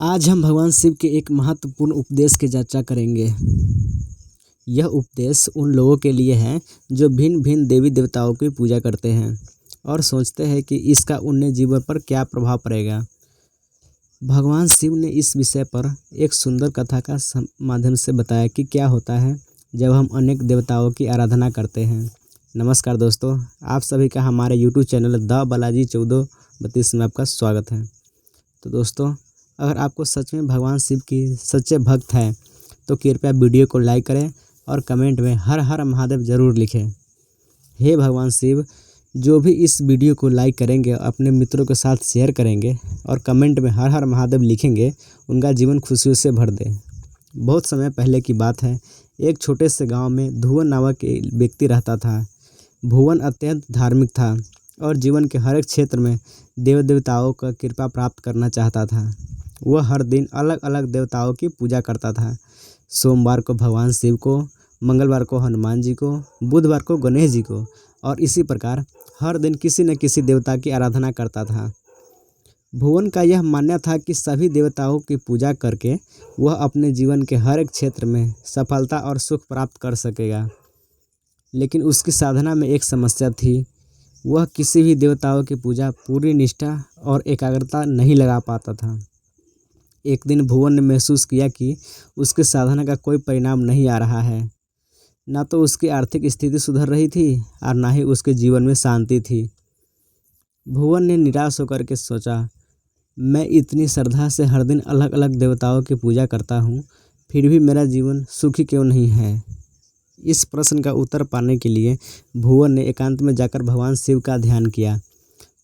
आज हम भगवान शिव के एक महत्वपूर्ण उपदेश की चर्चा करेंगे। यह उपदेश उन लोगों के लिए है जो भिन्न भिन्न देवी देवताओं की पूजा करते हैं और सोचते हैं कि इसका उनके जीवन पर क्या प्रभाव पड़ेगा। भगवान शिव ने इस विषय पर एक सुंदर कथा का माध्यम से बताया कि क्या होता है जब हम अनेक देवताओं की आराधना करते हैं। नमस्कार दोस्तों, आप सभी का हमारे YouTube चैनल द बालाजी 1432 में आपका स्वागत है। तो दोस्तों, अगर आपको सच में भगवान शिव की सच्चे भक्त हैं तो कृपया वीडियो को लाइक करें और कमेंट में हर हर महादेव ज़रूर लिखें। हे भगवान शिव, जो भी इस वीडियो को लाइक करेंगे, अपने मित्रों के साथ शेयर करेंगे और कमेंट में हर हर महादेव लिखेंगे, उनका जीवन खुशियों से भर दे। बहुत समय पहले की बात है। एक छोटे से गांव में भुवन नामक एक व्यक्ति रहता था। भुवन अत्यंत धार्मिक था और जीवन के हर एक क्षेत्र में देव देवताओं का कृपा प्राप्त करना चाहता था। वह हर दिन अलग अलग देवताओं की पूजा करता था। सोमवार को भगवान शिव को, मंगलवार को हनुमान जी को, बुधवार को गणेश जी को और इसी प्रकार हर दिन किसी न किसी देवता की आराधना करता था। भुवन का यह मानना था कि सभी देवताओं की पूजा करके वह अपने जीवन के हर एक क्षेत्र में सफलता और सुख प्राप्त कर सकेगा। लेकिन उसकी साधना में एक समस्या थी। वह किसी भी देवताओं की पूजा पूरी निष्ठा और एकाग्रता नहीं लगा पाता था। एक दिन भुवन ने महसूस किया कि उसकी साधना का कोई परिणाम नहीं आ रहा है। ना तो उसकी आर्थिक स्थिति सुधर रही थी और ना ही उसके जीवन में शांति थी। भुवन ने निराश होकर के सोचा, मैं इतनी श्रद्धा से हर दिन अलग अलग देवताओं की पूजा करता हूँ, फिर भी मेरा जीवन सुखी क्यों नहीं है। इस प्रश्न का उत्तर पाने के लिए भुवन ने एकांत में जाकर भगवान शिव का ध्यान किया।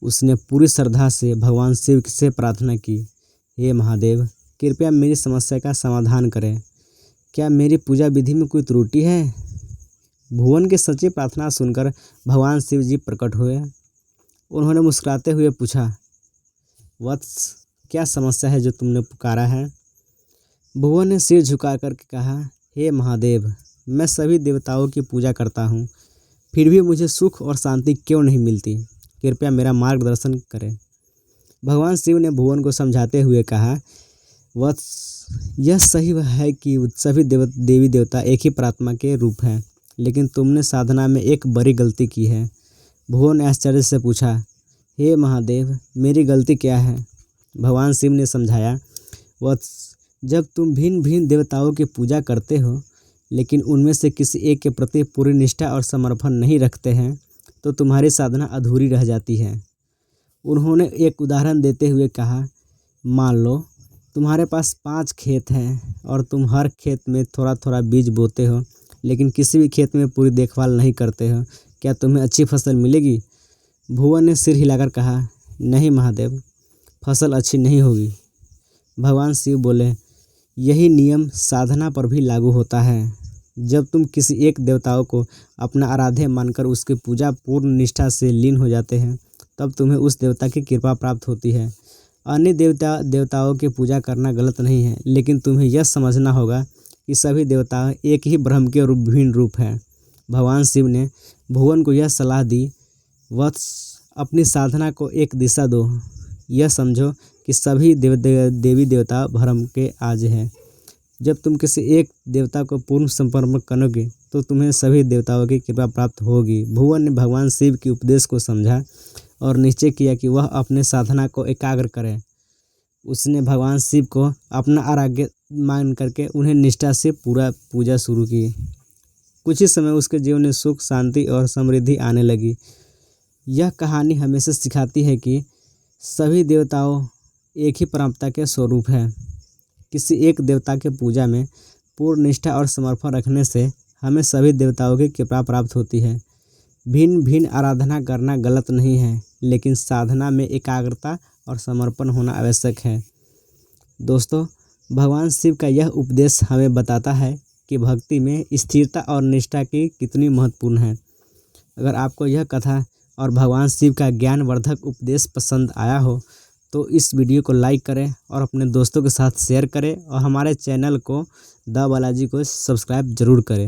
उसने पूरी श्रद्धा से भगवान शिव से प्रार्थना की, हे महादेव, कृपया मेरी समस्या का समाधान करें। क्या मेरी पूजा विधि में कोई त्रुटि है। भुवन की सच्ची प्रार्थना सुनकर भगवान शिव जी प्रकट हुए। उन्होंने मुस्कुराते हुए पूछा, वत्स, क्या समस्या है जो तुमने पुकारा है। भुवन ने सिर झुका कर कहा, हे महादेव, मैं सभी देवताओं की पूजा करता हूँ, फिर भी मुझे सुख और शांति क्यों नहीं मिलती। कृपया मेरा मार्गदर्शन करें। भगवान शिव ने भुवन को समझाते हुए कहा, वत्स, यह सही है कि सभी देवी देवता एक ही परमात्मा के रूप हैं, लेकिन तुमने साधना में एक बड़ी गलती की है। भुवन ने आश्चर्य से पूछा, हे महादेव, मेरी गलती क्या है। भगवान शिव ने समझाया, वत्स, जब तुम भिन्न भिन्न देवताओं की पूजा करते हो लेकिन उनमें से किसी एक के प्रति पूरी निष्ठा और समर्पण नहीं रखते हैं तो तुम्हारी साधना अधूरी रह जाती है। उन्होंने एक उदाहरण देते हुए कहा, मान लो तुम्हारे पास 5 खेत हैं और तुम हर खेत में थोड़ा थोड़ा बीज बोते हो, लेकिन किसी भी खेत में पूरी देखभाल नहीं करते हो, क्या तुम्हें अच्छी फसल मिलेगी। भुवन ने सिर हिलाकर कहा, नहीं महादेव, फसल अच्छी नहीं होगी। भगवान शिव बोले, यही नियम साधना पर भी लागू होता है। जब तुम किसी एक देवताओं को अपना आराध्य मानकर उसकी पूजा पूर्ण निष्ठा से लीन हो जाते हैं, तब तुम्हें उस देवता की कृपा प्राप्त होती है। अन्य देवताओं की पूजा करना गलत नहीं है, लेकिन तुम्हें यह समझना होगा कि सभी देवता एक ही ब्रह्म के भिन्न रूप हैं। भगवान शिव ने भुवन को यह सलाह दी, वत्स, अपनी साधना को एक दिशा दो। यह समझो कि सभी देवी देवता ब्रह्म के आज हैं। जब तुम किसी एक देवता को पूर्ण समर्पण करोगे तो तुम्हें सभी देवताओं की कृपा प्राप्त होगी। भुवन ने भगवान शिव के उपदेश को समझा और निश्चय किया कि वह अपने साधना को एकाग्र करे। उसने भगवान शिव को अपना आराध्य मान करके उन्हें निष्ठा से पूरा पूजा शुरू की। कुछ ही समय उसके जीवन में सुख, शांति और समृद्धि आने लगी। यह कहानी हमेशा सिखाती है कि सभी देवताओं एक ही परमात्मा के स्वरूप हैं। किसी एक देवता के पूजा में पूर्ण निष्ठा और समर्पण रखने से हमें सभी देवताओं की कृपा प्राप्त होती है। भिन्न भिन्न आराधना करना गलत नहीं है, लेकिन साधना में एकाग्रता और समर्पण होना आवश्यक है। दोस्तों, भगवान शिव का यह उपदेश हमें बताता है कि भक्ति में स्थिरता और निष्ठा की कितनी महत्वपूर्ण है। अगर आपको यह कथा और भगवान शिव का ज्ञानवर्धक उपदेश पसंद आया हो तो इस वीडियो को लाइक करें और अपने दोस्तों के साथ शेयर करें और हमारे चैनल को द बालाजी को सब्सक्राइब जरूर करें।